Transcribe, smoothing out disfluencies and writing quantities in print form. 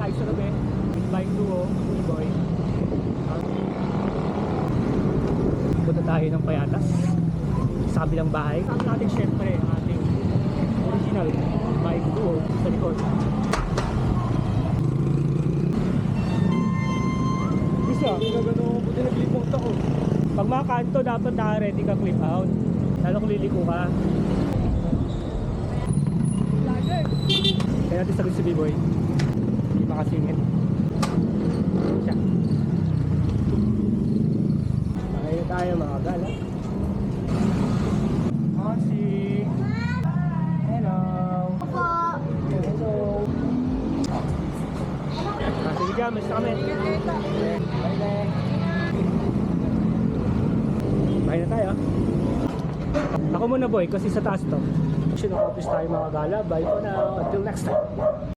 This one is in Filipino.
tayo sa gabi. Bike duo, boy. Punta tayo ng Payatas. Sa kabilang bahay. Kasama natin syempre ang ating original bike duo sa likod. Isa, gagano ko din naglipot ako. Pag mga kanto, dapat naka-ready ka clip out. Lalo kung liliko ka. Kaya natin sagot si B-Boy. Hindi makasingit. Siya. Kaya tayo mga gala. Si hello. Hello. Sige dyan, mas kami. Bye-bye. Bye na tayo. Ako muna boy, kasi sa taas to. Action of office tayo mga gala. Bye for now. Until next time.